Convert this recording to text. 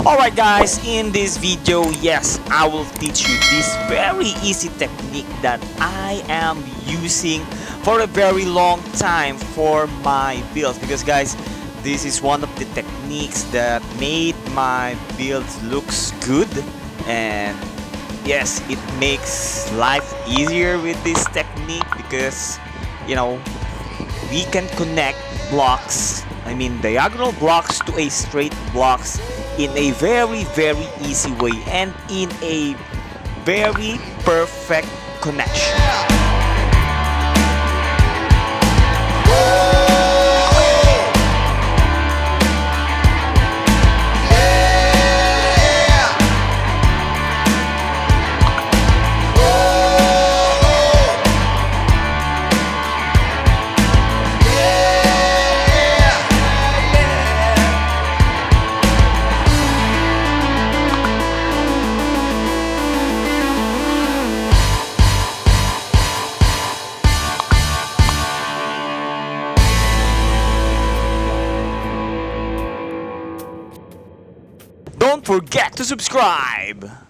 Alright guys, in this video, yes, I will teach you this very easy technique that I am using for a very long time for my builds. Because guys, this is one of the techniques that made my builds looks good, and yes, it makes life easier with this technique because we can connect blocks, diagonal blocks to a straight blocks in a very easy way and in a very perfect connection. Don't forget to subscribe!